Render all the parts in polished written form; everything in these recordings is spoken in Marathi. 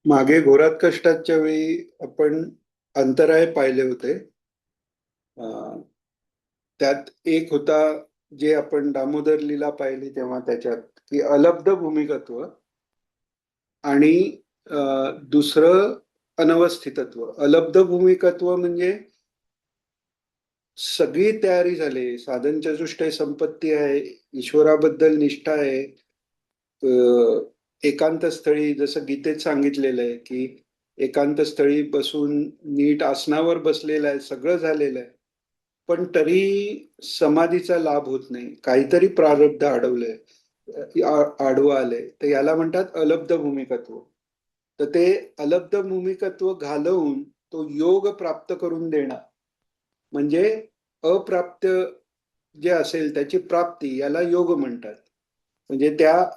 मागे घोरात कष्टाच्या वेळी आपण अंतराय पाहिले होते. अं, त्यात एक होता, जे आपण दामोदर लीला पाहिली तेव्हा त्याच्यात, की अलब्ध भूमिकत्व. आणि दुसरं अनवस्थितत्व. अलब्ध भूमिकत्व म्हणजे सगळी तयारी झाली, साधन चतुष्टय संपत्ती आहे, ईश्वराबद्दल निष्ठा आहे, एकांत स्थळी जसं गीतेत सांगितलेलं आहे की एकांत स्थळी बसून नीट आसनावर बसलेलं आहे, सगळं झालेलं आहे, पण तरी समाधीचा लाभ होत नाही, काहीतरी प्रारब्ध अडवलंय, आडवं आलंय, तर याला म्हणतात अलब्ध भूमिकत्व. तर ते अलब्ध भूमिकत्व घालवून तो योग प्राप्त करून देणं म्हणजे अप्राप्त जे असेल त्याची प्राप्ती, याला योग म्हणतात. म्हणजे त्या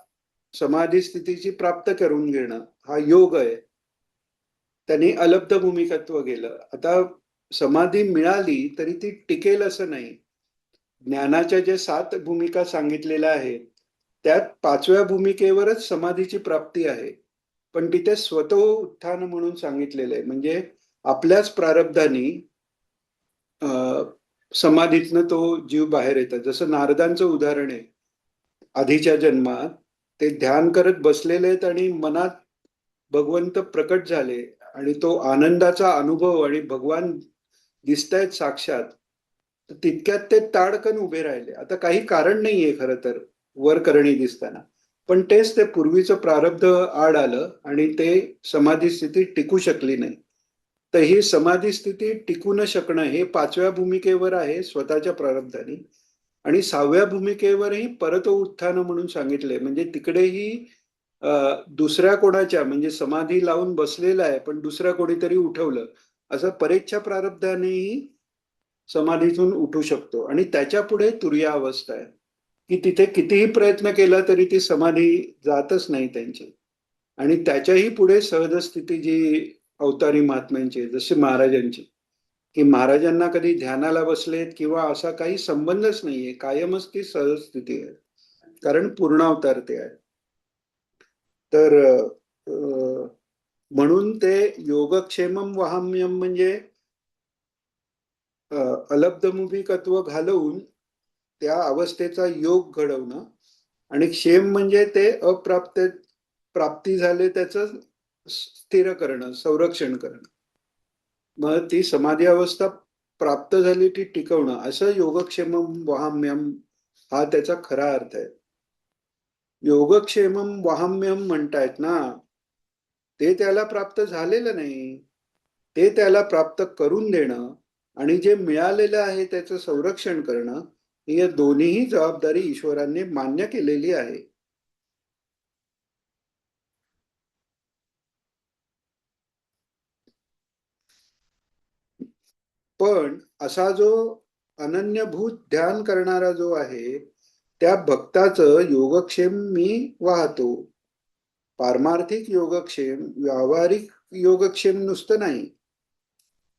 समाधी स्थितीची प्राप्त करून घेणं हा योग आहे. त्यांनी अलब्ध भूमिकत्व गेलं. आता समाधी मिळाली तरी ती टिकेल असं नाही. ज्ञानाच्या जे 7 भूमिका सांगितलेल्या आहेत त्यात 5व्या भूमिकेवरच समाधीची प्राप्ती आहे. पण तिथे स्वतः उत्थान म्हणून सांगितलेलं आहे, म्हणजे आपल्याच प्रारब्धानी समाधीतनं तो जीव बाहेर येतात. जसं नारदांचं उदाहरण आहे, आधीच्या जन्मात ते ध्यान करत बसलेले आहेत आणि मनात भगवंत प्रकट झाले आणि तो आनंदाचा अनुभव आणि भगवान दिसतायत साक्षात, तर तितक्यात ते ताडकन उभे राहिले. आता काही कारण नाहीये खरं तर वर करणी दिसताना, पण तेच ते पूर्वीचं प्रारब्ध आड आलं आणि ते समाधी स्थिती टिकू शकली नाही. तर ही समाधी स्थिती टिकू न शकणं हे 5व्या भूमिकेवर आहे स्वतःच्या प्रारब्धाने. आणि 6व्या भूमिकेवरही परत उत्थान म्हणून सांगितले, म्हणजे तिकडेही दुसऱ्या कोणाच्या, म्हणजे समाधी लावून बसलेला आहे पण दुसऱ्या कोणीतरी उठवलं, असं परेच्छा प्रारब्धानेही समाधीतून उठू शकतो. आणि त्याच्या पुढे तुर्या अवस्था आहे, की तिथे कितीही प्रयत्न केला तरी ती समाधी जातच नाही त्यांची. आणि त्याच्याही पुढे सहज स्थिती जी अवतारी महात्म्यांची, जसे महाराजांची, की महाराजांना कधी ध्यानाला बसलेत किंवा असा काही संबंधच नाहीये, कायमच ती सहज स्थिती आहे, कारण पूर्ण अवतार ते आहे. तर म्हणून ते योगक्षेमम वहाम्यम म्हणजे अलब्धमुभिकत्व घालवून त्या अवस्थेचा योग घडवणं. आणि क्षेम म्हणजे ते अप्राप्त प्राप्ती झाले त्याचं स्थिर करणं, संरक्षण करणं. मग ती समाधी अवस्था प्राप्त झाली ती टिकवणं, असं योगक्षेमम वहाम्यम हा त्याचा खरा अर्थ आहे. योगक्षेमम वहाम्यम म्हणतायत ना, ते त्याला प्राप्त झालेलं नाही, ते त्याला प्राप्त करून देणं आणि जे मिळालेलं आहे त्याचं संरक्षण करणं, ही दोन्हीही जबाबदारी ईश्वरांनी मान्य केलेली आहे. पण असा जो अनन्यभूत ध्यान करणारा जो आहे, त्या भक्ताचं योगक्षेम मी वाहतो. पारमार्थिक योगक्षेम, व्यावहारिक योगक्षेम नुसतं नाही.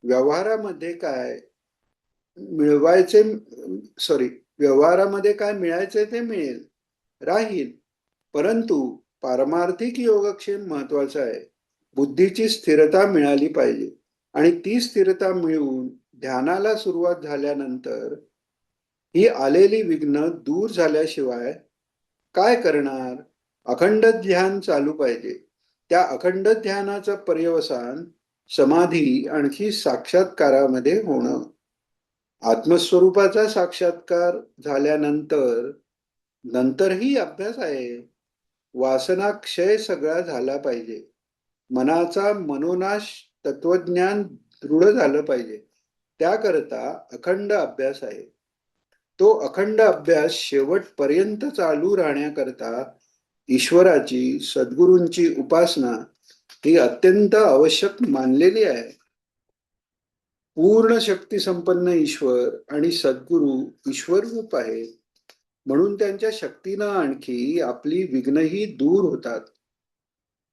व्यवहारामध्ये काय मिळवायचे, सॉरी, व्यवहारामध्ये काय मिळायचे ते मिळेल, राहील, परंतु पारमार्थिक योगक्षेम महत्वाचा आहे. बुद्धीची स्थिरता मिळाली पाहिजे. आणि ती स्थिरता मिळवून ध्यानाला सुरुवात झाल्यानंतर ही आलेली विघ्न दूर झाल्याशिवाय काय करणार? अखंड ध्यान चालू पाहिजे. त्या अखंड ध्यानाचं पर्यवसान समाधी आणखी साक्षात्कारामध्ये होणं. आत्मस्वरूपाचा साक्षात्कार झाल्यानंतर नंतरही अभ्यास आहे. वासना क्षय सगळा झाला पाहिजे. मनाचा मनोनाश तत्वज्ञान दृढ झालं पाहिजे. त्याकरता अखंड अभ्यास आहे. तो अखंड अभ्यास शेवटपर्यंत चालू राहण्याकरता ईश्वराची, सद्गुरूंची उपासना ही अत्यंत आवश्यक मानलेली आहे. पूर्ण शक्ती संपन्न ईश्वर आणि सद्गुरू ईश्वर रूप आहेत, म्हणून त्यांच्या शक्तीनं आणखी आपली विघ्नही दूर होतात.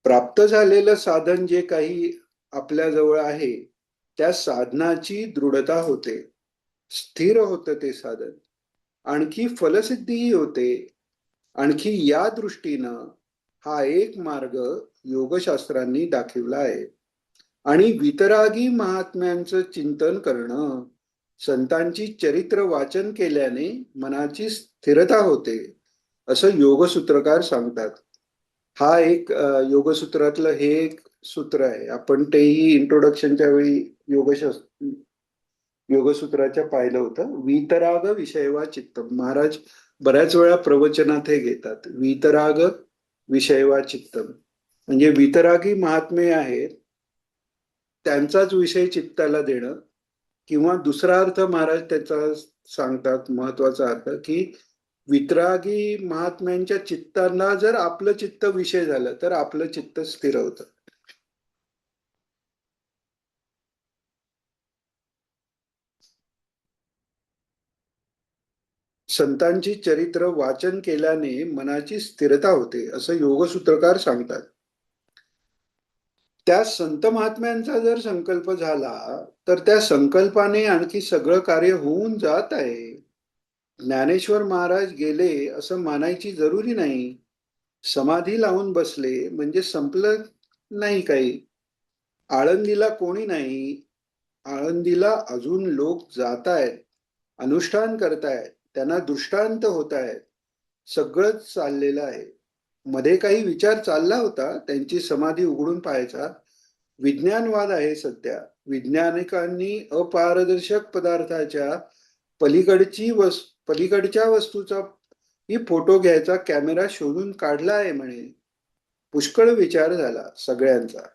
प्राप्त झालेलं साधन जे काही आपल्याजवळ आहे त्या साधनाची दृढता होते, स्थिर होतं ते साधन, आणखी फलसिद्धीही होते. आणखी या दृष्टीनं हा एक मार्ग योगशास्त्रांनी दाखवला आहे. आणि वितरागी महात्म्यांचं चिंतन करणं, संतांची चरित्र वाचन केल्याने मनाची स्थिरता होते, असं योगसूत्रकार सांगतात. हा एक योगसूत्रातलं हे एक सूत्र आहे. आपण तेही इंट्रोडक्शनच्या वेळी योगशास्त्र योगसूत्राच्या पाहिलं होतं. वीतराग विषयवा चित्तम. महाराज बऱ्याच वेळा प्रवचनात हे घेतात. वीतराग विषयवा चित्तम. म्हणजे वितरागी महात्मे आहेत त्यांचाच विषय चित्ताला देणं, किंवा दुसरा अर्थ महाराज त्याचा सांगतात, महत्वाचा अर्थ, की वितरागी महात्म्यांच्या चित्तांना जर आपलं चित्त विषय झालं तर आपलं चित्त स्थिर होतं. संतांची चरित्र वाचन केल्याने मनाची स्थिरता होते, असं योगसूत्रकार सांगतात. त्या संत महात्म्यांचा जर संकल्प झाला तर त्या संकल्पाने आणखी सगळं कार्य होऊन जात आहे. ज्ञानेश्वर महाराज गेले असं मानायची जरुरी नाही. समाधी लावून बसले म्हणजे संपलं नाही काही. आळंदीला कोणी नाही. आळंदीला अजून लोक जात आहेत, अनुष्ठान करतायत, त्यांना दृष्टांत होत आहेत. सगळंच चाललेलं आहे. मध्ये काही विचार चालला होता त्यांची समाधी उघडून पाहायचा. विज्ञानवाद आहे सध्या. वैज्ञानिकांनी अपारदर्शक पदार्थाच्या पलीकडच्या वस्तूचा ही फोटो घ्यायचा कॅमेरा शोधून काढला आहे म्हणे. पुष्कळ विचार झाला सगळ्यांचा.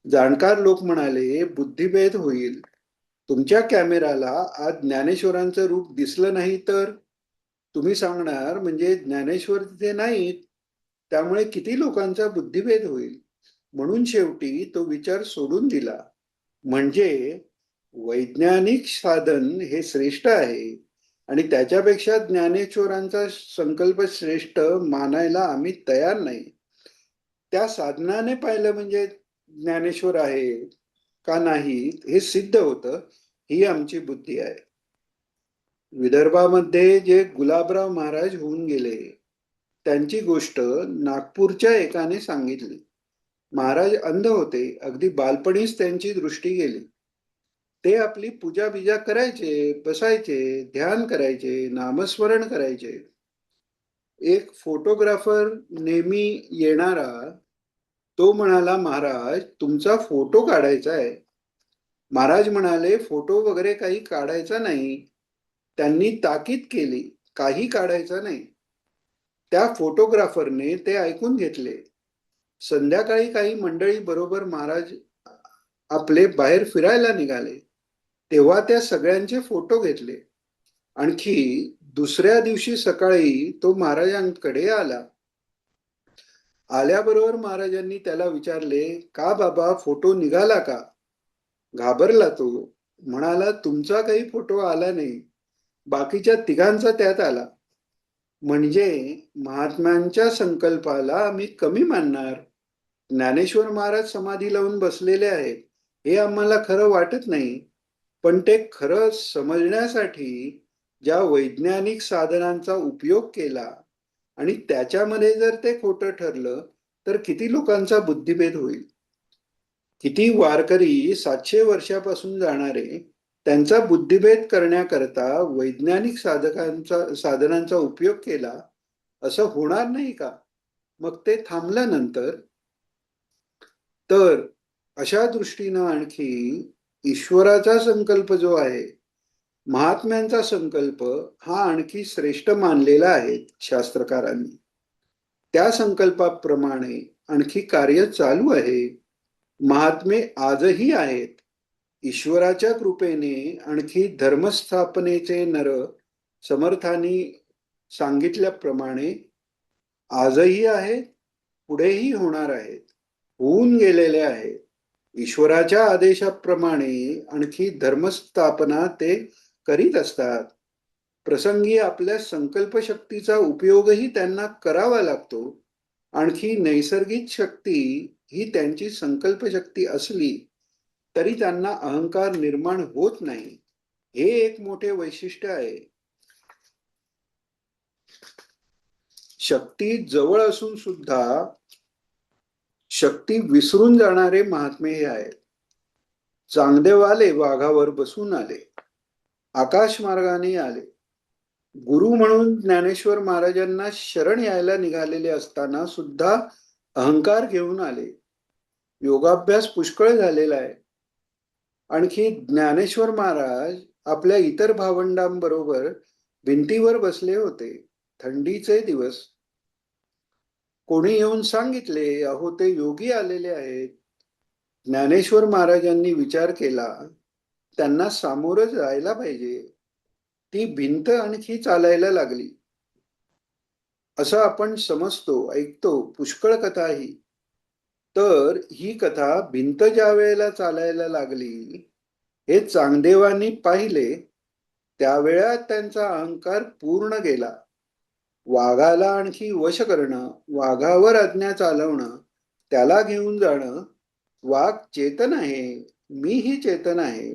जाणकार लोक म्हणाले बुद्धिभेद होईल. तुमच्या कॅमेराला आज ज्ञानेश्वरांचं रूप दिसलं नाही तर तुम्ही सांगणार म्हणजे ज्ञानेश्वर तिथे नाहीत, त्यामुळे किती लोकांचा बुद्धिभेद होईल. म्हणून शेवटी तो विचार सोडून दिला. म्हणजे वैज्ञानिक साधन हे श्रेष्ठ आहे आणि त्याच्यापेक्षा ज्ञानेश्वरांचा संकल्प श्रेष्ठ मानायला आम्ही तयार नाही. त्या साधनाने पाहिलं म्हणजे ज्ञानेश्वर आहे का नाही हे सिद्ध होतं. ही आमची बुद्धी आहे. विदर्भामध्ये जे गुलाबराव महाराज होऊन गेले त्यांची गोष्ट नागपूरच्या एकाने सांगितली. महाराज अंध होते, अगदी बालपणीच त्यांची दृष्टी गेली. ते आपली पूजा बिजा करायचे, बसायचे, ध्यान करायचे, नामस्मरण करायचे. एक फोटोग्राफर नेहमी येणारा तो म्हणाला, महाराज तुमचा फोटो काढायचा आहे. महाराज म्हणाले फोटो वगैरे काही काढायचा नाही. त्यांनी ताकीद केली, काही काढायचं नाही. त्या फोटोग्राफरने ते ऐकून घेतले. संध्याकाळी काही मंडळी बरोबर महाराज आपले बाहेर फिरायला निघाले, तेव्हा त्या सगळ्यांचे फोटो घेतले. आणखी दुसऱ्या दिवशी सकाळी तो महाराजांकडे आला. आल्याबरोबर महाराजांनी त्याला विचारले, का बाबा फोटो निघाला का? घाबरला तो. म्हणाला तुमचा काही फोटो आला नाही, बाकीच्या तिघांचा त्यात आला. म्हणजे महात्म्यांच्या संकल्पाला आम्ही कमी मानणार. ज्ञानेश्वर महाराज समाधी लावून बसलेले आहेत हे आम्हाला खरं वाटत नाही, पण ते खरं समजण्यासाठी ज्या वैज्ञानिक साधनांचा उपयोग केला आणि त्याच्यामध्ये जर ते खोटं ठरलं तर किती लोकांचा बुद्धिभेद होईल. किती वारकरी 700 वर्षापासून जाणारे त्यांचा बुद्धिभेद करण्याकरता वैज्ञानिक साधनांचा उपयोग केला, असं होणार नाही का? मग ते थांबल्यानंतर तर अशा दृष्टीनं आणखी ईश्वराचा संकल्प जो आहे, महात्म्यांचा संकल्प हा आणखी श्रेष्ठ मानलेला आहे शास्त्रकारांनी. त्या संकल्पाप्रमाणे आणखी कार्य चालू आहे. महात्मे आजही आहेत. ईश्वराच्या कृपेने आणखी धर्मस्थापनेचे नर समर्थांनी सांगितल्याप्रमाणे आजही आहेत, पुढेही होणार आहेत, होऊन गेलेले आहेत. ईश्वराच्या आदेशाप्रमाणे आणखी धर्मस्थापना ते करीत असतात. प्रसंगी आपल्या संकल्पशक्तीचा उपयोगही त्यांना करावा लागतो. आणखी नैसर्गिक शक्ती ही त्यांची संकल्पशक्ती असली तरी त्यांना अहंकार निर्माण होत नाही. हे एक मोठे वैशिष्ट्य आहे. शक्ती जवळ असून सुद्धा शक्ती विसरून जाणारे महात्मे हे आहेत. चांगदेव आले, वाघावर बसून आले, आकाश मार्गाने आले. गुरु म्हणून ज्ञानेश्वर महाराजांना शरण यायला निघालेले असताना सुद्धा अहंकार घेऊन आले. योगाभ्यास पुष्कळ झालेला आहे. आणखी ज्ञानेश्वर महाराज आपल्या इतर भावंडांबरोबर भिंतीवर बसले होते. थंडीचे दिवस. कोणी येऊन सांगितले, अहो ते योगी आलेले आहेत. ज्ञानेश्वर महाराजांनी विचार केला, त्यांना सामोरं जायला पाहिजे. ती भिंत आणखी चालायला लागली. असं आपण समजतो, ऐकतो पुष्कळ कथाही. तर ही कथा भिंत ज्या वेळेला चालायला लागली हे चांगदेवांनी पाहिले, त्यावेळा त्यांचा अहंकार पूर्ण गेला. वाघाला आणखी वश करणं, वाघावर आज्ञा चालवणं, त्याला घेऊन जाणं. वाघ चेतन आहे, मीही चेतन आहे,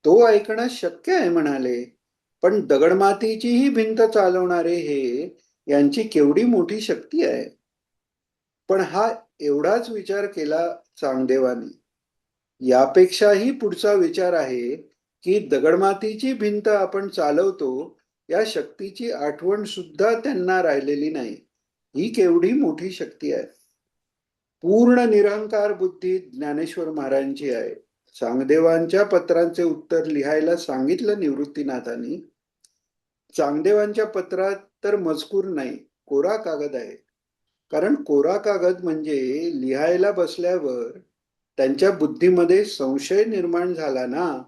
तो ऐकणं शक्य आहे म्हणाले. पण दगडमातीचीही भिंत चालवणारे हे, यांची केवढी मोठी शक्ती आहे. पण हा एवढाच विचार केला चांगदेवानी. यापेक्षाही पुढचा विचार आहे की दगडमातीची भिंत आपण चालवतो, या शक्तीची आठवण सुद्धा त्यांना राहिलेली नाही. ही केवढी मोठी शक्ती आहे. पूर्ण निरहंकार बुद्धी ज्ञानेश्वर महाराजांची आहे. चांगदेवांच्या पत्रांचे उत्तर लिहायला सांगितलं निवृत्तीनाथांनी. चांगदेवांच्या पत्रात तर मजकूर नाही, कोरा कागद आहे. कारण कोरा कागद म्हणजे लिहायला बसल्यावर त्यांच्या बुद्धीमध्ये संशय निर्माण झाला ना.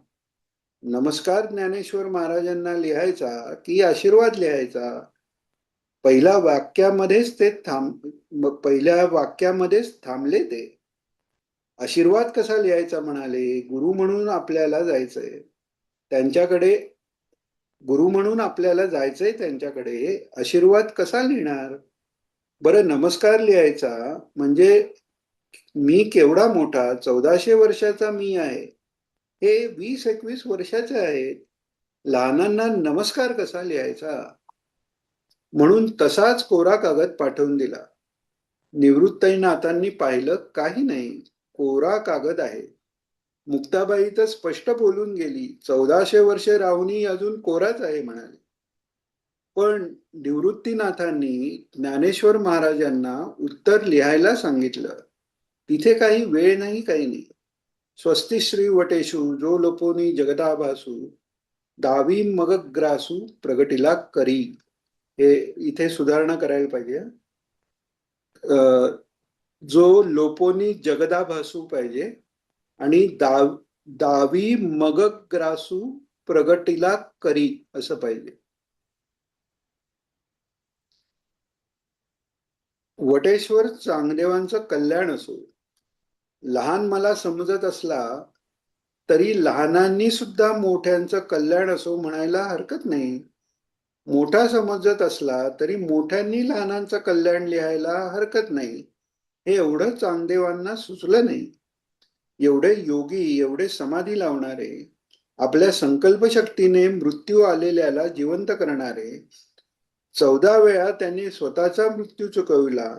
नमस्कार ज्ञानेश्वर महाराजांना लिहायचा की आशीर्वाद लिहायचा? पहिल्या वाक्यामध्येच थांबले ते. आशीर्वाद कसा लिहायचा म्हणाले? गुरु म्हणून आपल्याला जायचंय त्यांच्याकडे. गुरु म्हणून आपल्याला जायचंय त्यांच्याकडे, आशीर्वाद कसा लिहिणार? बरं, नमस्कार लिहायचा म्हणजे मी केवढा मोठा, 1400 वर्षाचा मी आहे, हे 20-21 वर्षाचे आहेत. लहानांना नमस्कार कसा लिहायचा? म्हणून तसाच कोरा कागद पाठवून दिला. निवृत्तीनाथांनी पाहिलं, काही नाही, कोरा कागद आहे. मुक्ताबाई तर स्पष्ट बोलून गेली, 1400 वर्षे राहुनी अजून कोराच आहे म्हणाले. पण निवृत्तीनाथांनी ज्ञानेश्वर महाराजांना उत्तर लिहायला सांगितलं. तिथे काही वेळ नाही, काही नाही. स्वस्ति श्री वटेशु जो लोपोनी जगदाभासू, दावी मगग्रासू प्रगटीला करी. हे इथे सुधारणा करायला पाहिजे. जो लोपोनी जगदाभासू पाहिजे आणि दावी मगग्रासू प्रगटीला करी असं पाहिजे. वटेश्वर चांगदेवांचं कल्याण असो. लहान मला समजत असला तरी लहानांनी सुद्धा मोठ्यांचं कल्याण असो म्हणायला हरकत नाही. मोठा समजत असला तरी मोठ्यांनी लहानांचं कल्याण लिहायला हरकत नाही. हे एवढं चांगदेवांना सुचलं नाही. एवढे योगी, एवढे समाधी लावणारे, आपल्या संकल्पशक्तीने मृत्यू आलेल्याला जिवंत करणारे, 14 वेळा त्यांनी स्वतःचा मृत्यू चुकविला,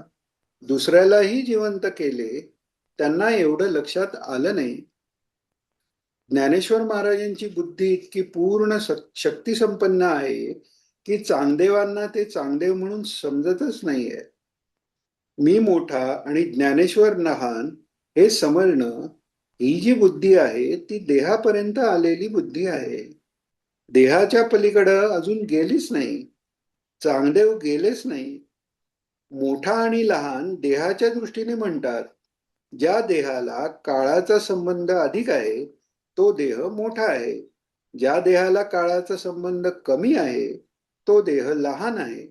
दुसऱ्यालाही जिवंत केले, त्यांना एवढं लक्षात आलं नाही. ज्ञानेश्वर महाराजांची बुद्धी इतकी पूर्ण शक्ती संपन्न आहे की चांगदेवांना ते चांगदेव म्हणून समजतच नाहीये. मी मोठा आणि ज्ञानेश्वर लहान हे समजणं, ही जी बुद्धी आहे ती देहापर्यंत आलेली बुद्धी आहे. देहाच्या पलीकडं अजून गेलीच नाही. चांगदेव गेलेच नाही. मोठा आणि लहान देहाच्या दृष्टीने म्हणतात. ज्या देहाला काळाचा संबंध अधिक आहे तो देह मोठा आहे. ज्या देहाला काळाचा संबंध कमी आहे तो देह लहान आहे.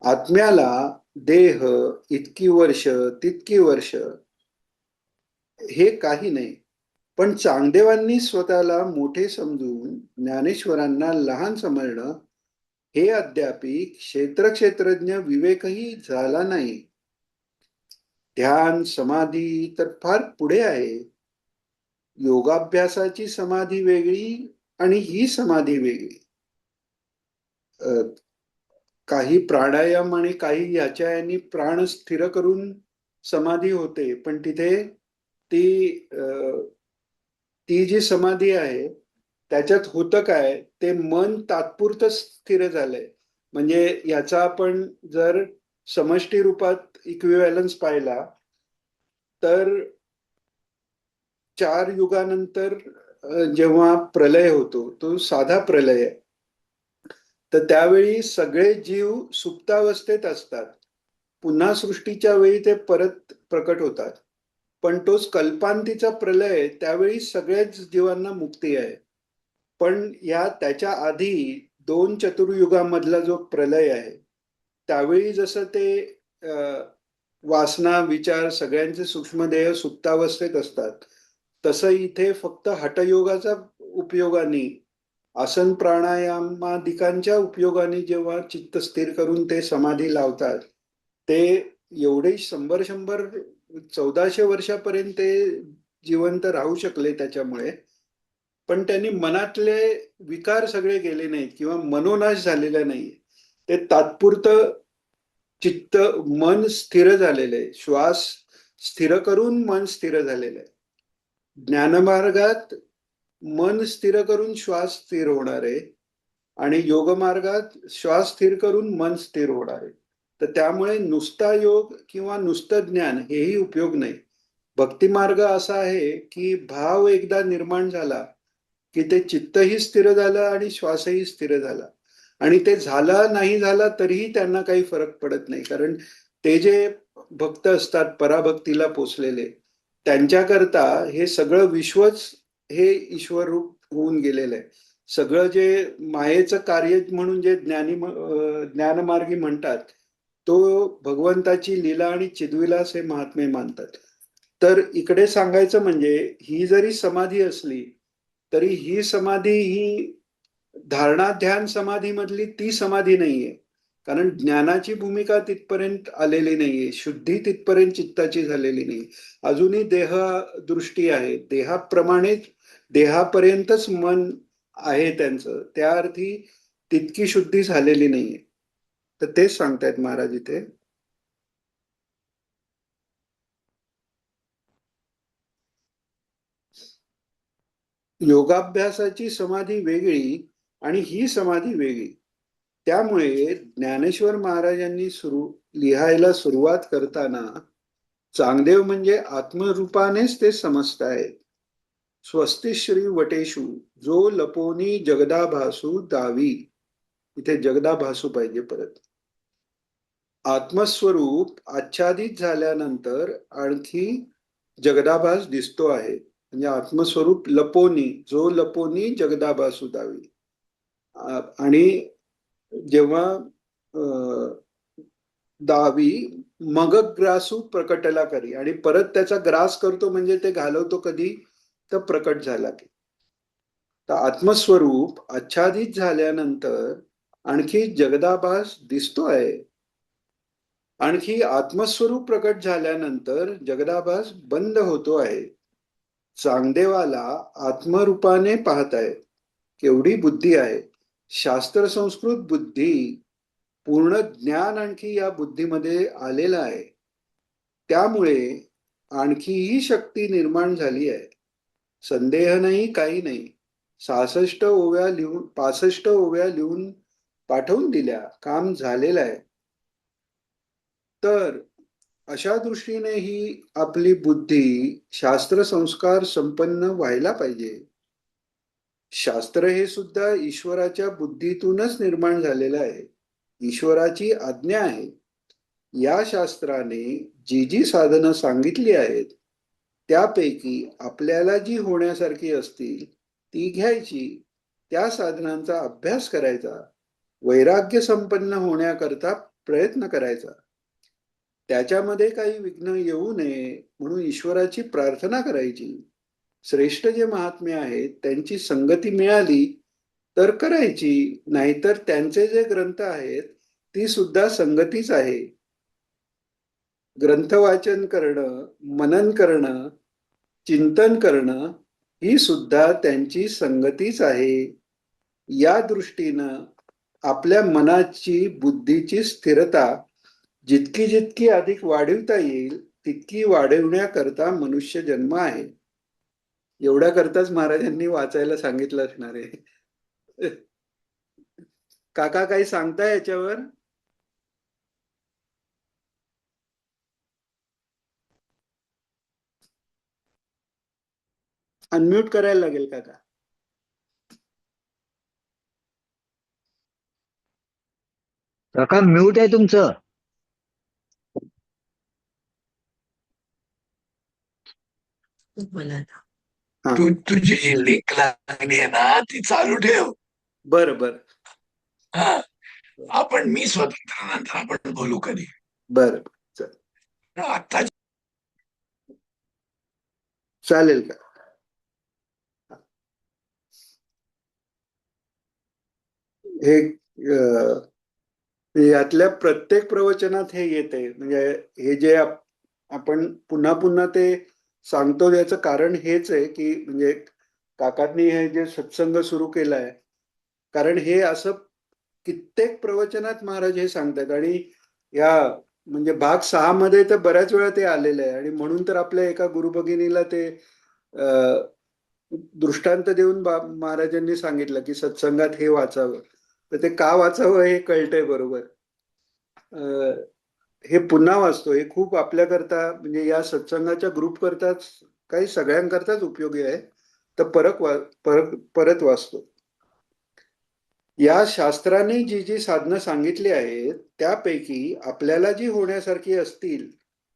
आत्म्याला देह, इतकी वर्ष, तितकी वर्ष हे काही नाही. पण चांगदेवांनी स्वतःला मोठे समजून ज्ञानेश्वरांना लहान समजणं, हे अद्यापि क्षेत्रज्ञ विवेकही झाला नाही. ध्यान समाधी तर फार पुढे आहे. योगाभ्यासाची समाधी वेगळी आणि ही समाधी वेगळी. काही प्राणायाम आणि काही याच्या यांनी प्राण स्थिर करून समाधी होते, पण तिथे ती ती जी समाधी आहे त्याच्यात होतं काय, ते मन तात्पुरतं स्थिर झालंय. म्हणजे याचा आपण जर समष्टी रूपात इक्विव्हॅलन्स पाहिला तर 4 युगानंतर जेव्हा प्रलय होतो, तो साधा प्रलय आहे. तर त्यावेळी सगळे जीव सुप्तावस्थेत असतात. पुन्हा सृष्टीच्या वेळी ते परत प्रकट होतात. पण तोच कल्पांतीचा प्रलय आहे, त्यावेळी सगळ्याच जीवांना मुक्ती आहे. पण या त्याच्या आधी 2 चतुर्युगामधला जो प्रलय आहे, त्यावेळी जसं ते वासना विचार सगळ्यांचे सूक्ष्मदेह सुप्तावस्थेत असतात, तसं इथे फक्त हठयोगाचा उपयोगाने, आसन प्राणायामादिकांच्या उपयोगाने जेव्हा चित्त स्थिर करून ते समाधी लावतात, ते एवढे 100 1400 वर्षापर्यंत ते जिवंत राहू शकले त्याच्यामुळे. पण त्यांनी मनातले विकार सगळे गेले नाहीत किंवा मनोनाश झालेला नाही. ते तात्पुरतं चित्त मन स्थिर झालेलं आहे. श्वास स्थिर करून मन स्थिर झालेलं आहे. ज्ञानमार्गात मन स्थिर करून श्वास स्थिर होणार आहे आणि योगमार्गात श्वास स्थिर करून मन स्थिर होणार आहे. तर त्यामुळे नुसता योग किंवा नुसतं ज्ञान हेही उपयोग नाही. भक्तिमार्ग असा आहे की भाव एकदा निर्माण झाला की ते चित्तही स्थिर झालं आणि श्वासही स्थिर झाला. आणि ते झाला नाही झाला तरीही त्यांना काही फरक पडत नाही, कारण ते जे भक्त असतात पराभक्तीला पोचलेले, त्यांच्याकरता हे सगळं विश्वच हे ईश्वर रूप होऊन गेलेलं आहे. सगळं जे मायेचं कार्य म्हणून जे ज्ञानमार्गी म्हणतात, तो भगवंताची लीला आणि चिद्विलास हे महात्मे मानतात. तर इकडे सांगायचं म्हणजे ही जरी समाधी असली तरी ही समाधी ही धारणा ध्यान समाधी मधली ती समाधी नाहीये. कारण ज्ञानाची भूमिका तिथपर्यंत आलेली नाहीये, शुद्धी तिथपर्यंत चित्ताची झालेली नाही. अजूनही देह दृष्टी आहे, देहाप्रमाणेच देहापर्यंतच मन आहे त्यांचं, त्या अर्थी तितकी शुद्धी झालेली नाहीये. तर तेच सांगतायत महाराज इथे. योगाभ्यासाची समाधी वेगळी आणि ही समाधी वेगळी. त्यामुळे ज्ञानेश्वर महाराजांनी लिहायला सुरुवात करताना चांगदेव म्हणजे आत्मरूपानेच ते समजतायत. स्वस्ति श्री वटेशू जो लपोनी जगदाभासू दावी. इथे जगदाभासू पाहिजे परत. आत्मस्वरूप आच्छादित झाल्यानंतर आणखी जगदाभास दिसतो आहे. म्हणजे आत्मस्वरूप लपोनी, जो लपोनी जगदाभासू दावी. आणि जेव्हा दावी मग ग्रासू प्रकटला करी, आणि परत त्याचा ग्रास करतो म्हणजे ते घालवतो कधी, तर प्रकट झाला की. तर आत्मस्वरूप आच्छादित झाल्यानंतर आणखी जगदाभास दिसतो आहे. आणखी आत्मस्वरूप प्रकट झाल्यानंतर जगदाभास बंद होतो आहे. चांगदेवाला आत्मरूपाने पाहत आहे. केवढी बुद्धी आहे. शास्त्र संस्कृत बुद्धी, पूर्ण ज्ञान आणखी या बुद्धीमध्ये आलेलं आहे. त्यामुळे आणखीही शक्ती निर्माण झाली आहे. संदेह नाही, काही नाही. 65 ओव्या लिहून पाठवून दिल्या, काम झालेलं आहे. तर अशा दृष्टीने ही आपली बुद्धी शास्त्र संस्कार संपन्न व्हायला पाहिजे. शास्त्र हे सुद्धा ईश्वराच्या बुद्धीतूनच निर्माण झालेलं आहे. ईश्वराची आज्ञा आहे. या शास्त्राने जी जी साधनं सांगितली आहेत त्यापैकी आपल्याला जी होण्यासारखी असतील ती घ्यायची, त्या साधनांचा अभ्यास करायचा, वैराग्य संपन्न होण्याकरता प्रयत्न करायचा. त्याच्यामध्ये काही विघ्न येऊ नये म्हणून ईश्वराची प्रार्थना करायची. श्रेष्ठ जे महात्मे आहेत त्यांची संगती मिळाली तर करायची, नाहीतर त्यांचे जे ग्रंथ आहेत ती सुद्धा संगतीच आहे. ग्रंथ वाचन करणं, मनन करणं, चिंतन करणं ही सुद्धा त्यांची संगतीच आहे. या दृष्टीनं आपल्या मनाची बुद्धीची स्थिरता जितकी जितकी अधिक वाढवता येईल तितकी वाढवण्याकरता मनुष्य जन्म आहे. एवढ्या करताच महाराजांनी वाचायला सांगितलं असणार आहे. काका काही सांगताय याच्यावर? अनम्यूट करायला लागेल काका. काका म्यूट आहे तुमचं. हा. तुझी जी लिंक लागली आहे ना ती चालू ठेव. बरं बरं हा. आपण मी स्वतंत्र नंतर आपण बोलू कधी. बरं चल आता चालेल का? हे यातल्या प्रत्येक प्रवचनात हे येते. म्हणजे हे जे आपण पुन्हा पुन्हा ते सांगतो याचं कारण हेच आहे की म्हणजे काकांनी हे जे सत्संग सुरू केलाय, कारण हे असं कित्येक प्रवचनात महाराज हे सांगतात. आणि या म्हणजे भाग 6 मध्ये तर बऱ्याच वेळा ते आलेलं आहे. आणि म्हणून तर आपल्या एका गुरुभगिनीला ते दृष्टांत देऊन महाराजांनी सांगितलं की सत्संगात हे वाचावं. तर ते का वाचावं हे कळतंय बरोबर. हे पुन्हा वाचतो. हे खूप आपल्याकरता म्हणजे या सत्संगाच्या ग्रुप करताच काही सगळ्यांकरताच उपयोगी आहे. तर परत वाचतो. या शास्त्राने जी जी साधनं सांगितली आहेत त्यापैकी आपल्याला जी होण्यासारखी असतील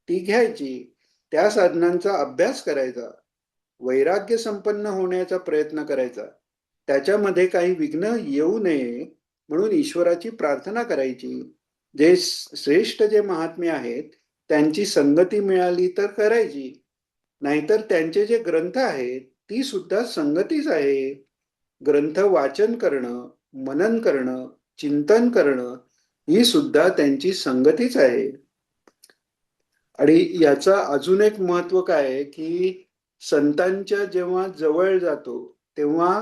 ती घ्यायची, त्या साधनांचा अभ्यास करायचा, वैराग्य संपन्न होण्याचा प्रयत्न करायचा, त्याच्यामध्ये काही विघ्न येऊ नये म्हणून ईश्वराची प्रार्थना करायची. जे श्रेष्ठ जे महात्मे आहेत त्यांची संगती मिळाली तर करायची, नाहीतर त्यांचे जे ग्रंथ आहेत ती सुद्धा संगतीच आहे. ग्रंथ वाचन करणं, मनन करणं, चिंतन करणं ही सुद्धा त्यांची संगतीच आहे. आणि याचा अजून एक महत्व काय आहे की संतांच्या जेव्हा जवळ जातो तेव्हा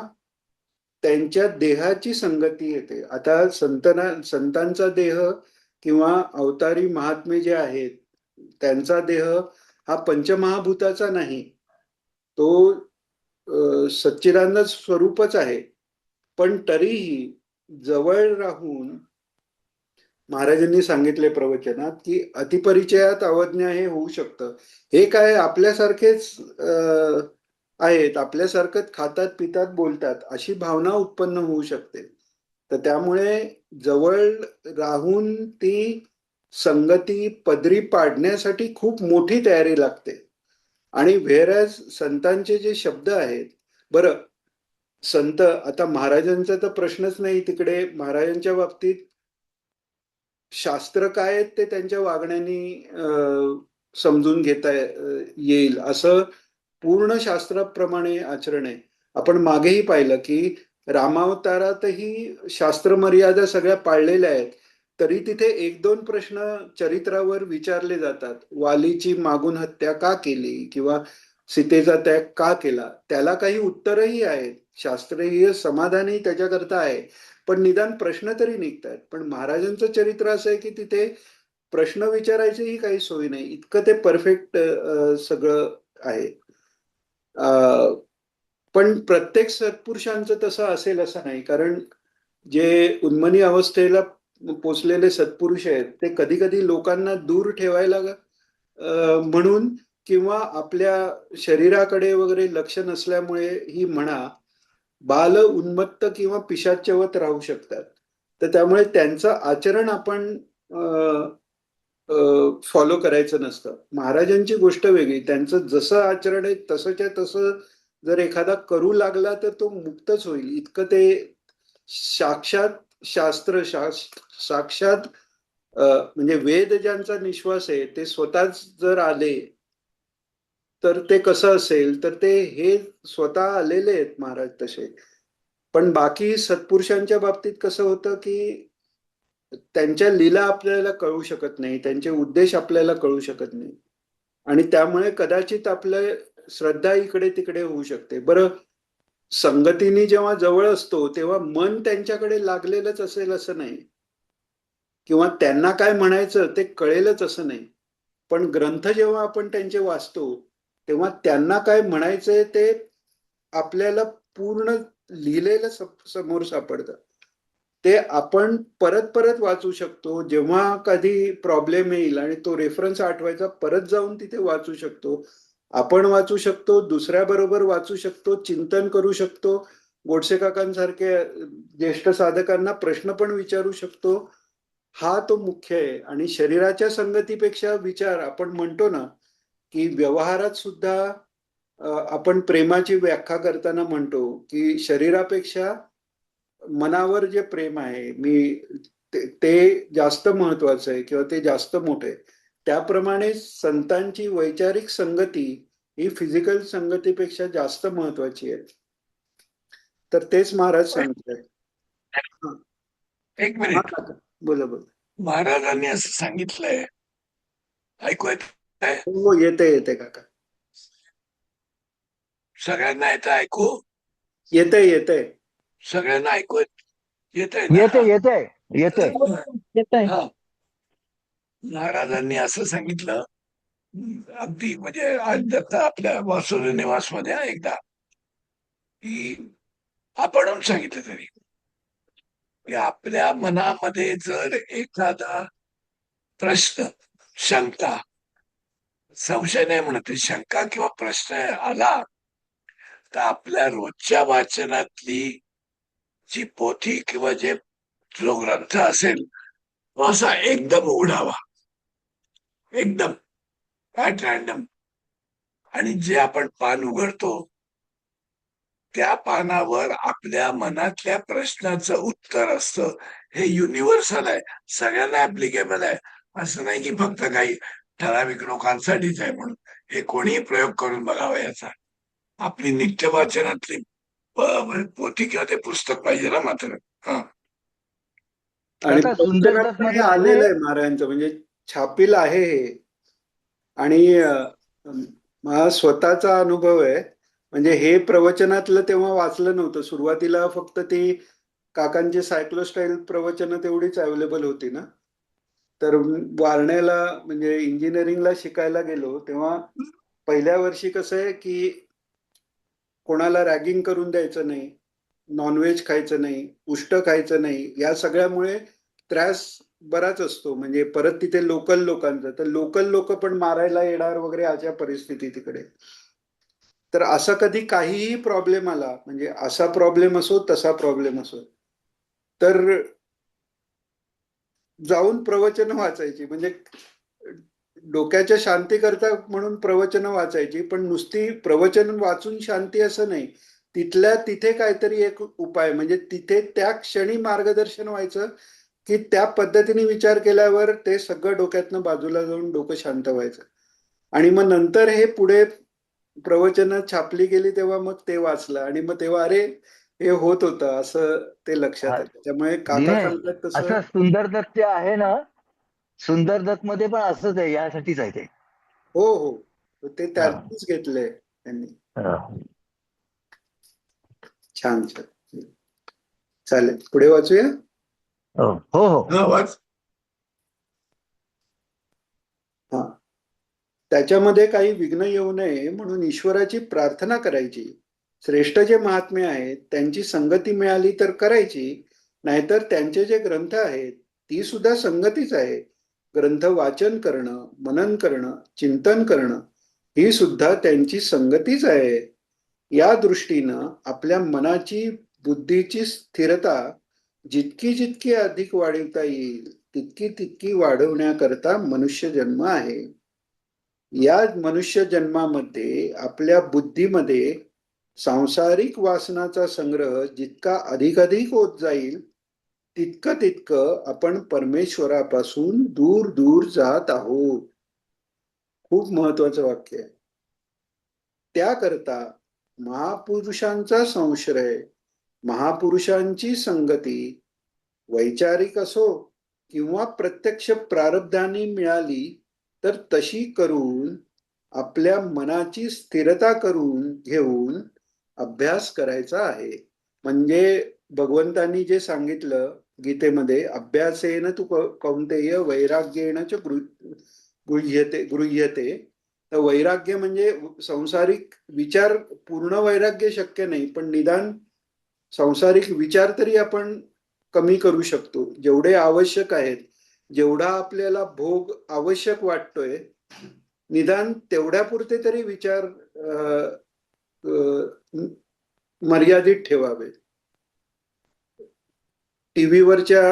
त्यांच्या देहाची संगती येते. आता संतांचा देह किंवा अवतारी महात्मे जे आहेत त्यांचा देह हा पंचमहाभूताचा नाही, तो सच्चिदानंद स्वरूपच आहे. पण तरीही जवळ राहून महाराजांनी सांगितले प्रवचनात की अतिपरिचयात अवज्ञा हे होऊ शकतं. हे काय आपल्यासारखेच आहेत, आपल्यासारखंच खातात पितात बोलतात अशी भावना उत्पन्न होऊ शकते. तर त्यामुळे जवळ राहून ती संगती पदरी पाडण्यासाठी खूप मोठी तयारी लागते. आणि व्हेरॅज संतांचे जे शब्द आहेत, बरं संत आता महाराजांचा तर प्रश्नच नाही. तिकडे महाराजांच्या बाबतीत शास्त्र काय आहेत ते त्यांच्या वागण्याने समजून घेता येईल असं पूर्ण शास्त्राप्रमाणे आचरण आहे. आपण मागेही पाहिलं की रामावतारातही शास्त्र मर्यादा सगळ्या पाळलेल्या आहेत, तरी तिथे एक दोन प्रश्न चरित्रावर विचारले जातात. वालीची मागून हत्या का केली किंवा सीतेचा त्याग का केला, त्याला काही उत्तरही आहेत. शास्त्रीय समाधानही त्याच्याकरता आहे. पण निदान प्रश्न तरी निघतात. पण महाराजांचं चरित्र असं आहे की तिथे प्रश्न विचारायचीही काही सोय नाही, इतकं ते परफेक्ट सगळं आहे. पण प्रत्येक सत्पुरुषांचं तसं असेल असं नाही. कारण जे उन्मनी अवस्थेला पोचलेले सत्पुरुष आहेत ते कधी कधी लोकांना दूर ठेवायला म्हणून किंवा आपल्या शरीराकडे वगैरे लक्ष नसल्यामुळे ही म्हणा बाल उन्मत्त किंवा पिशाच्यवत राहू शकतात. तर त्यामुळे त्यांचं आचरण आपण फॉलो करायचं नसतं. महाराजांची गोष्ट वेगळी. त्यांचं जसं आचरण आहे तसंच्या तसं जर एखादा करू लागला तर तो मुक्तच होईल. इतकं ते साक्षात शास्त्र साक्षात म्हणजे वेद ज्यांचा निश्वास आहे ते स्वतःच जर आले तर ते कसं असेल. तर ते हे स्वतः आलेले आहेत महाराज तसे. पण बाकी सत्पुरुषांच्या बाबतीत कसं होतं की त्यांच्या लीला आपल्याला कळू शकत नाही, त्यांचे उद्देश आपल्याला कळू शकत नाही. आणि त्यामुळे कदाचित आपलं श्रद्धा इकडे तिकडे होऊ शकते. बरं संगतीने जेव्हा जवळ असतो तेव्हा मन त्यांच्याकडे लागलेलंच असेल असं नाही, किंवा त्यांना काय म्हणायचं ते कळेलच असं नाही. पण ग्रंथ जेव्हा आपण त्यांचे वाचतो तेव्हा त्यांना काय म्हणायचंय ते आपल्याला पूर्ण लिहिलेलं समोर सापडतं. ते आपण परत परत वाचू शकतो. जेव्हा कधी प्रॉब्लेम येईल आणि तो रेफरन्स आठवायचा, परत जाऊन तिथे वाचू शकतो. आपण वाचू शकतो, दुसऱ्याबरोबर वाचू शकतो, चिंतन करू शकतो, गोडसे काकांसारखे ज्येष्ठ साधकांना प्रश्न पण विचारू शकतो. हा तो मुख्य आहे. आणि शरीराच्या संगतीपेक्षा विचार, आपण म्हणतो ना की व्यवहारात सुद्धा आपण प्रेमाची व्याख्या करताना म्हणतो की शरीरापेक्षा मनावर जे प्रेम आहे ते जास्त महत्वाचं आहे किंवा ते जास्त मोठे आहे. त्याप्रमाणे संतांची वैचारिक संगती ही फिजिकल संगतीपेक्षा जास्त महत्वाची आहे. तर तेच महाराज सांगतात. हा. एक हा मिनिट. काका, बोला बोला. महाराजांनी असं सांगितलंय, ऐकू येत हो, येते येते काका, सगळ्यांना येतं ऐकू? येते येते. सगळ्यांना ऐकू येतंय ना? येते येते येते. येतंय. हा. महाराजांनी असं सांगितलं, अगदी म्हणजे आज दत्ता आपल्या वासुदेव निवास मध्ये एकदा की आपण सांगितलं तरी की आपल्या मनामध्ये जर एखादा प्रश्न, शंका, संशय नाही म्हणत, शंका किंवा प्रश्न आला तर आपल्या रोजच्या वाचनातली जी पोथी किंवा जो ग्रंथ असेल तो असा एकदम उघडावा, एकदम ऍट रॅन्डम, आणि जे आपण पान उघडतो त्या पानावर आपल्या मनातल्या प्रश्नाचं उत्तर असतं. हे युनिव्हर्सल आहे, सगळ्यांना ऍप्लिकेबल आहे. असं नाही की फक्त काही ठराविक लोकांसाठीच आहे म्हणून. हे कोणीही प्रयोग करून बघावा याचा. आपली नित्य वाचनातली पोथी किंवा ते पुस्तक पाहिजे ना मात्र. हा. आणि काका सुंदर पुस्तकात दत्त पण हे मध्ये आहे आलेलं आहे महाराजांचं, म्हणजे छापील आहे हे. आणि माझा स्वतःचा अनुभव आहे. म्हणजे हे प्रवचनातलं तेव्हा वाचलं नव्हतं सुरुवातीला, फक्त ती काकांची सायक्लोस्टाईल प्रवचनं तेवढीच अवेलेबल होती ना. तर वारण्याला म्हणजे इंजिनिअरिंगला शिकायला गेलो तेव्हा पहिल्या वर्षी कसं आहे की कोणाला रॅगिंग करून द्यायचं नाही, नॉनव्हेज खायचं नाही, उष्ट खायचं नाही, या सगळ्यामुळे त्रास बराच असतो. म्हणजे परत तिथे लोकल लोकांचा, तर लोकल लोक पण मारायला येणार वगैरे अशा परिस्थिती तिकडे. तर असा कधी काहीही प्रॉब्लेम आला, म्हणजे असा प्रॉब्लेम असो तसा प्रॉब्लेम असो, तर जाऊन प्रवचन वाचायची. म्हणजे डोक्याच्या शांती करता म्हणून प्रवचन वाचायची, पण नुसती प्रवचन वाचून शांती असं नाही, तिथल्या तिथे काहीतरी एक उपाय, म्हणजे तिथे त्या क्षणी मार्गदर्शन व्हायचं की त्या पद्धतीने विचार केल्यावर ते सगळं डोक्यातनं बाजूला जाऊन डोकं शांत व्हायचं. आणि मग नंतर हे पुढे प्रवचन छापली गेली तेव्हा मग ते वाचलं आणि मग तेव्हा अरे हे होत होतं असं ते लक्षात आलं. त्यामुळे काका दिनेश, सांगतात तसं. असं सुंदर दत्त जे आहे ना, सुंदर दत्त मध्ये पण असंच आहे, यासाठीच आहे ते. हो हो, ते हा. त्यातच घेतलंय त्यांनी. हा. छान छान, चालेल पुढे वाचूया. हो हो हो. हा, वाच. हा. त्याच्यामध्ये काही विघ्न येऊ नये म्हणून ईश्वराची प्रार्थना करायची. श्रेष्ठ जे महात्मे आहेत त्यांची संगती मिळाली तर करायची, नाहीतर त्यांचे जे ग्रंथ आहेत ती सुद्धा संगतीच आहे. ग्रंथ वाचन करणं, मनन करणं, चिंतन करणं ही सुद्धा त्यांची संगतीच आहे. या दृष्टीनं आपल्या मनाची, बुद्धीची स्थिरता जितकी जितकी अधिक वाढवता येईल तितकी तितकी वाढवण्याकरता मनुष्य जन्म आहे. या मनुष्य जन्मामध्ये आपल्या बुद्धीमध्ये सांसारिक वासनाचा संग्रह जितका अधिक होत जाईल तितकं तितकं आपण परमेश्वरापासून दूर दूर जात आहोत. खूप महत्वाचं वाक्य आहे. त्याकरता महापुरुषांचा संश्रय, महापुरुषांची संगती वैचारिक असो किंवा प्रत्यक्ष प्रारब्धाने मिळाली तर तशी करून आपल्या मनाची स्थिरता करून घेऊन अभ्यास करायचा आहे. म्हणजे भगवंतांनी जे सांगितलं गीतेमध्ये, अभ्यासेन तू कौंतेय वैराग्येण च गृह्यते. तर वैराग्य म्हणजे संसारिक विचार, पूर्ण वैराग्य शक्य नाही, पण निदान सांसारिक विचार तरी आपण कमी करू शकतो, जेवढे आवश्यक आहेत. जेवढा आपल्याला भोग आवश्यक वाटतोय, निदान तेवढ्यापुरते तरी विचार मर्यादित ठेवावे. टीव्हीवरच्या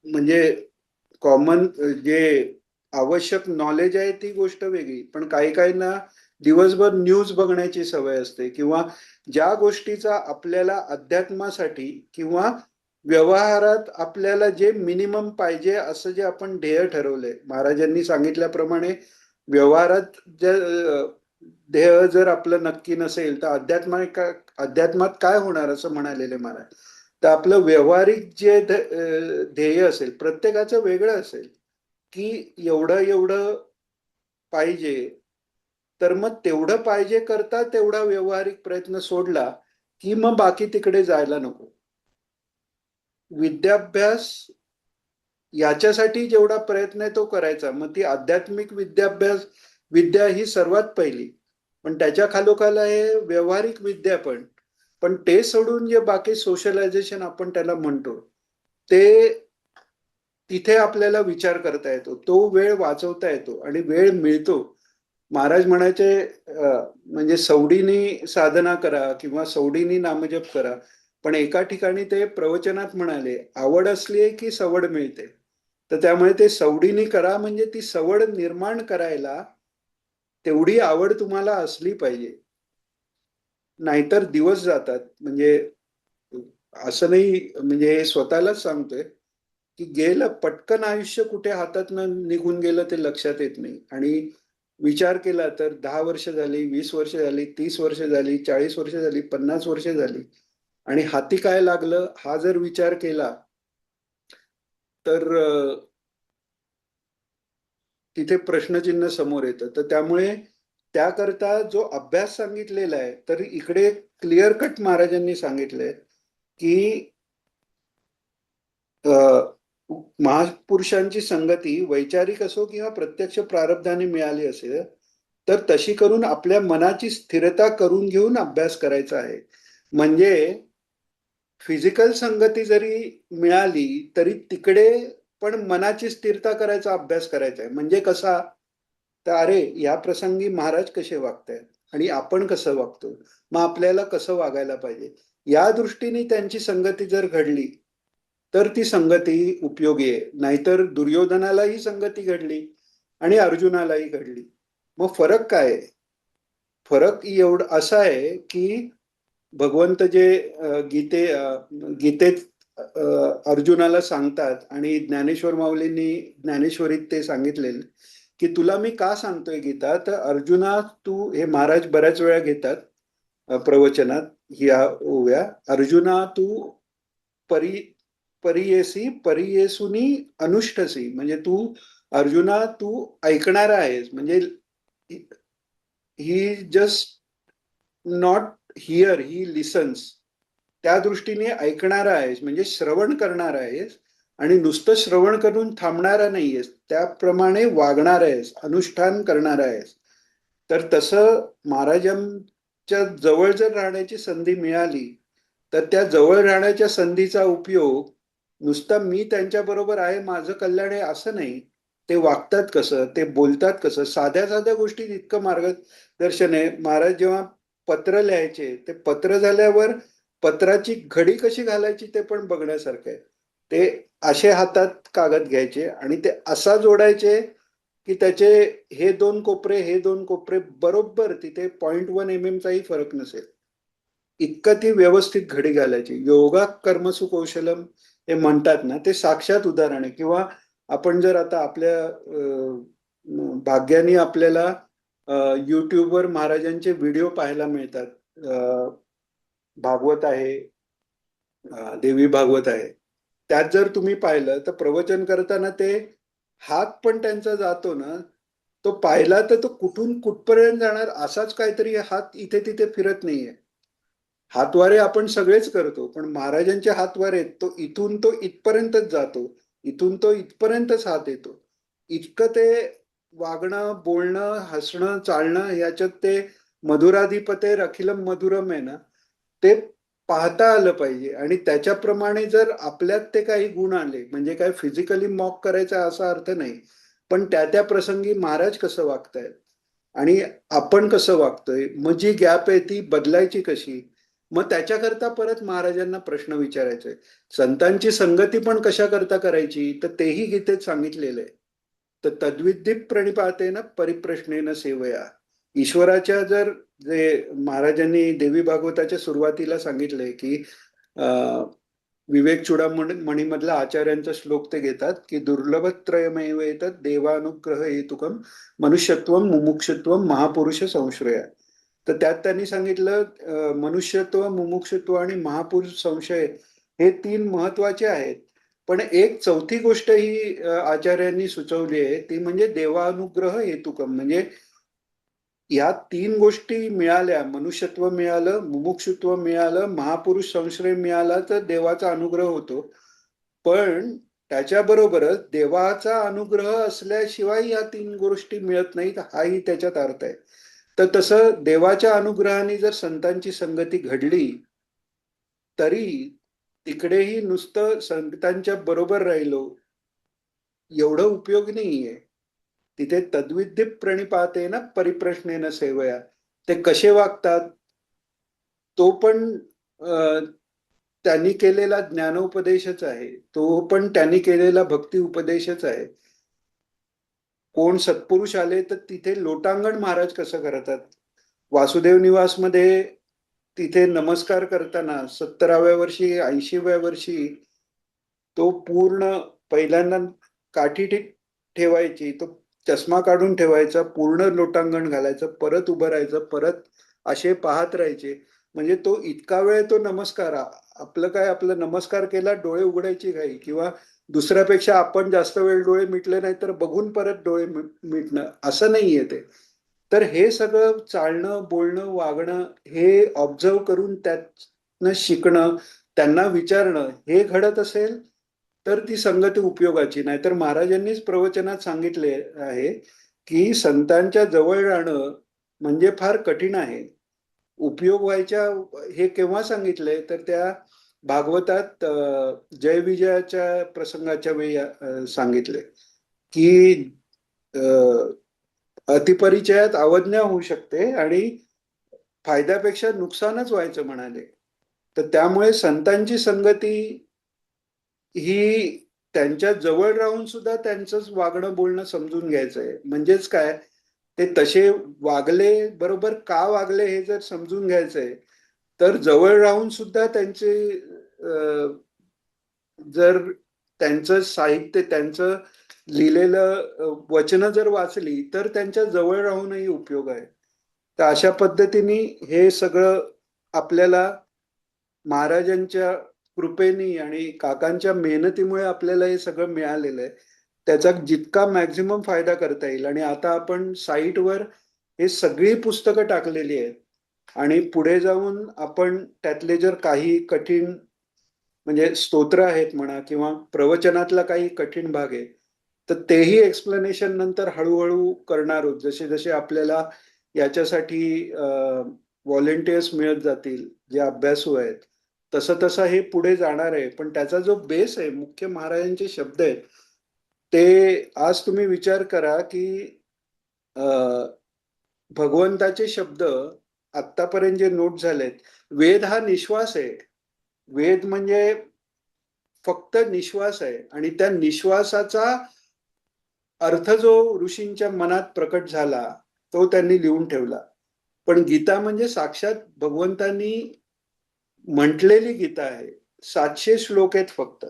म्हणजे कॉमन जे आवश्यक नॉलेज आहे ती गोष्ट वेगळी, पण काही काहींना दिवसभर न्यूज बघण्याची सवय असते, किंवा ज्या गोष्टीचा आपल्याला अध्यात्मासाठी किंवा व्यवहारात आपल्याला जे मिनिमम पाहिजे असं जे आपण ध्येय ठरवलंय, महाराजांनी सांगितल्याप्रमाणे व्यवहारात ध्येय जर आपलं नक्की नसेल तर अध्यात्मात काय होणार असं म्हणालेले महाराज. तर आपलं व्यवहारिक जे ध्येय असेल प्रत्येकाचं वेगळं असेल, की एवढं एवढं पाहिजे, तर मग तेवढं पाहिजे करता तेवढा व्यवहारिक प्रयत्न सोडला की मग बाकी तिकडे जायला नको. विद्याभ्यास याच्यासाठी जेवढा प्रयत्न आहे तो करायचा. मग ती आध्यात्मिक विद्या ही सर्वात पहिली, पण त्याच्या खालोखाल आहे व्यवहारिक विद्या पण ते सोडून जे बाकी सोशलायझेशन आपण त्याला म्हणतो, ते तिथे आपल्याला विचार करता येतो, तो वेळ वाचवता येतो आणि वेळ मिळतो. महाराज म्हणायचे म्हणजे सवडीनी साधना करा किंवा सवडीनी नामजप करा, पण एका ठिकाणी ते प्रवचनात म्हणाले, आवड असली की सवड मिळते. तर त्यामुळे ते सवडीनी करा, म्हणजे ती सवड निर्माण करायला तेवढी आवड तुम्हाला असली पाहिजे. नाहीतर दिवस जातात. म्हणजे असं नाही, म्हणजे स्वतःलाच सांगतोय की गेलं पटकन आयुष्य कुठे हातातनं निघून गेलं ते लक्षात येत नाही. आणि विचार केला तर 10 वर्ष झाली, 20 वर्ष झाली, 30 वर्ष झाली, 40 वर्ष झाली, 50 वर्ष झाली, आणि हाती काय लागलं हा जर विचार केला तर तिथे प्रश्नचिन्ह समोर येतं. तर त्यामुळे त्याकरता जो अभ्यास सांगितलेला आहे, तर इकडे क्लिअर कट महाराजांनी सांगितलंय की महापुरुषांची संगती वैचारिक असो किंवा प्रत्यक्ष प्रारब्धाने मिळाली असेल, तर तशी करून आपल्या मनाची स्थिरता करून घेऊन अभ्यास करायचा आहे. म्हणजे फिजिकल संगती जरी मिळाली तरी तिकडे पण मनाची स्थिरता करायचा अभ्यास करायचा आहे. म्हणजे कसा, तर अरे या प्रसंगी महाराज कसे वागतायत आणि आपण कसं वागतो, मग आपल्याला कसं वागायला पाहिजे, या दृष्टीने त्यांची संगती जर घडली तर ती संगती उपयोगी आहे. नाहीतर दुर्योधनालाही संगती घडली आणि अर्जुनालाही घडली. मग फरक काय आहे? फरक एवढा असा आहे की भगवंत जे गीतेत अर्जुनाला सांगतात, आणि ज्ञानेश्वर माऊलींनी ज्ञानेश्वरीत ते सांगितलेलं की तुला मी का सांगतोय गीता, तर अर्जुना तू, हे महाराज बऱ्याच वेळा घेतात प्रवचनात ह्या ओव्या, अर्जुना तू परी परियेसी परियेसुनी अनुष्ठसी, म्हणजे तू अर्जुना तू ऐकणारा आहेस. म्हणजे he just not hear, he listens. त्या दृष्टीने ऐकणारा आहेस म्हणजे श्रवण करणार आहेस, आणि नुसतं श्रवण करून थांबणारा नाहीयेस, त्याप्रमाणे वागणार आहेस, अनुष्ठान करणार आहेस. तर तसं महाराजांच्या जवळ जर राहण्याची संधी मिळाली तर त्या जवळ राहण्याच्या संधीचा उपयोग नुसता मी त्यांच्या बरोबर आहे, माझं कल्याण आहे असं नाही, ते वागतात कसं, ते बोलतात कसं, साध्या साध्या गोष्टीत इतकं मार्गदर्शन आहे. महाराज जेव्हा पत्र लिहायचे, ते पत्र झाल्यावर पत्राची घडी कशी घालायची ते पण बघण्यासारखं आहे. ते असे हातात कागद घ्यायचे आणि ते असा जोडायचे की त्याचे हे दोन कोपरे, हे दोन कोपरे बरोबर तिथे 0.1 mm चाही फरक नसेल, इतकं ती व्यवस्थित घडी घालायची. योगा कर्मसु कौशलम हे म्हणतात ना, ते साक्षात उदाहरण आहे. किंवा आपण जर आता आपल्या भाग्याने आपल्याला युट्यूबवर महाराजांचे व्हिडिओ पाहायला मिळतात. भागवत आहे, देवी भागवत आहे, त्यात जर तुम्ही पाहिलं तर प्रवचन करताना ते हात पण त्यांचा जातो ना, तो पाहिला तर तो कुठून कुठपर्यंत जाणार, असाच काहीतरी हात इथे तिथे फिरत नाहीये. हातवारे आपण सगळेच करतो, पण महाराजांचे हातवारे तो इथपर्यंतच जातो, इथून तो इथपर्यंतच हात येतो. इतकं ते वागणं, बोलणं, हसणं, चालणं याच्यात ते मधुराधिपते अखिलम मधुरम आहे ना, ते पाहता आलं पाहिजे. आणि त्याच्याप्रमाणे जर आपल्यात ते काही गुण आले, म्हणजे काय फिजिकली मॉक करायचा असा अर्थ नाही, पण त्या त्या प्रसंगी महाराज कसं वागतायत आणि आपण कसं वागतोय, मग जी गॅप आहे ती बदलायची कशी, मग त्याच्याकरता परत महाराजांना प्रश्न विचारायचे. संतांची संगती पण कशा करता करायची, तर तेही गीतेत सांगितलेलं आहे. तर तद्विद्धी प्रणिपातेन परिप्रश्नेन सेवया. ईश्वराच्या जर जे महाराजांनी देवी भागवताच्या सुरुवातीला सांगितलंय की विवेक चूडामणी मधला आचार्यांचा श्लोक ते घेतात की दुर्लभत्रयमेव येतात देवानुग्रह हेतुकम मनुष्यत्व मुमुक्षत्व महापुरुष संश्रया. तर त्यात त्यांनी सांगितलं मनुष्यत्व, मुमुक्षत्व आणि महापुरुष संशय हे तीन महत्वाचे आहेत. पण एक चौथी गोष्ट ही आचार्यांनी सुचवली आहे, ती म्हणजे देवानुग्रह हेतुकम. म्हणजे या तीन गोष्टी मिळाल्या, मनुष्यत्व मिळालं, मुमुक्षुत्व मिळालं, महापुरुष संश्रय मिळाला, तर देवाचा अनुग्रह होतो. पण त्याच्याबरोबरच देवाचा अनुग्रह असल्याशिवाय या तीन गोष्टी मिळत नाहीत, हाही त्याच्यात अर्थ आहे. तर तसं देवाच्या अनुग्रहाने जर संतांची संगती घडली, तरी तिकडेही नुसतं संतांच्या बरोबर राहिलो एवढं उपयोग नाहीये. तिथे तद्विद्धी प्रणिपातेन परिप्रश्नेन सेवया. ते कसे वागतात, तो पण त्यांनी केलेला ज्ञानोपदेशच आहे, तो पण त्यांनी केलेला भक्ती उपदेशच आहे. कोण सत्पुरुष आले तर तिथे लोटांगण महाराज कसं करतात, वासुदेव निवासमध्ये तिथे नमस्कार करताना 70व्या वर्षी 80व्या वर्षी तो पूर्ण पहिल्यांदा काठी ठेवायची, तो चष्मा काढून ठेवायचा, पूर्ण लोटांगण घालायचं, परत उभं राहायचं, परत असे पाहत राहायचे. म्हणजे तो इतका वेळ तो नमस्कार, आपलं काय, आपलं नमस्कार केला डोळे उघडायची घाई, किंवा दुसऱ्यापेक्षा आपण जास्त वेळ डोळे मिटले नाही तर बघून परत डोळे मिटणं, असं नाहीये ते. तर हे सगळं चालणं, बोलणं, वागणं हे ऑब्झर्व करून त्यातनं शिकणं, त्यांना विचारणं हे घडत असेल तर ती संगती उपयोगाची. नाही तर महाराजांनीच प्रवचनात सांगितले आहे की संतांच्या जवळ राहणं म्हणजे फार कठीण आहे. उपयोग व्हायच्या हे केव्हा सांगितलंय, तर त्या भागवतात जय विजयाच्या प्रसंगाच्या वेळी सांगितले की अतिपरिचयात अवज्ञा होऊ शकते आणि फायद्यापेक्षा नुकसानच व्हायचं म्हणाले. तर त्यामुळे संतांची संगती ही त्यांच्या जवळ राहून सुद्धा त्यांचंच वागणं बोलणं समजून घ्यायचंय. म्हणजेच काय, ते तसे वागले, बरोबर का वागले हे जर समजून घ्यायचंय, तर जवळ राहून सुद्धा त्यांचे जर त्यांचं साहित्य, त्यांचं लिहिलेलं वचनं जर वाचली तर त्यांच्या जवळ राहूनही उपयोग आहे. तर अशा पद्धतीने हे सगळं आपल्याला महाराजांच्या कृपेनी आणि काकांच्या मेहनतीमुळे आपल्याला हे सगळं मिळालेलं आहे. त्याचा जितका मॅक्झिमम फायदा करता येईल. आणि आता आपण साईटवर हे सगळी पुस्तकं टाकलेली आहेत आणि पुढे जाऊन आपण त्यातले जर काही कठीण, म्हणजे स्तोत्र आहेत म्हणा किंवा प्रवचनातला काही कठीण भाग आहे, तर तेही एक्सप्लेनेशन नंतर हळूहळू करणार आहोत. जसे जसे आपल्याला याच्यासाठी व्हॉलेंटियर्स मिळत जातील, जे अभ्यासू आहेत, तसं तसं हे पुढे जाणार आहे. पण त्याचा जो बेस आहे, मुख्य महाराजांचे शब्द आहेत, ते आज तुम्ही विचार करा की भगवंताचे शब्द आत्तापर्यंत जे नोट झालेत, वेद हा निश्वास आहे. वेद म्हणजे फक्त निश्वास आहे आणि त्या निश्वासाचा अर्थ जो ऋषींच्या मनात प्रकट झाला तो त्यांनी लिहून ठेवला. पण गीता म्हणजे साक्षात भगवंतांनी म्हटलेली गीता आहे. 700 श्लोक आहेत फक्त.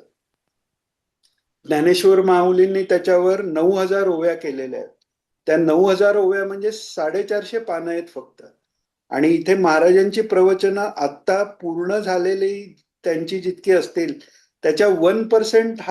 ज्ञानेश्वर माऊलींनी त्याच्यावर 9000 ओव्या केलेल्या आहेत. त्या 9000 ओव्या म्हणजे 450 पानं आहेत फक्त. आणि इथे महाराजांची प्रवचनं आत्ता पूर्ण झालेली त्यांची जितकी असतील त्याच्या 1%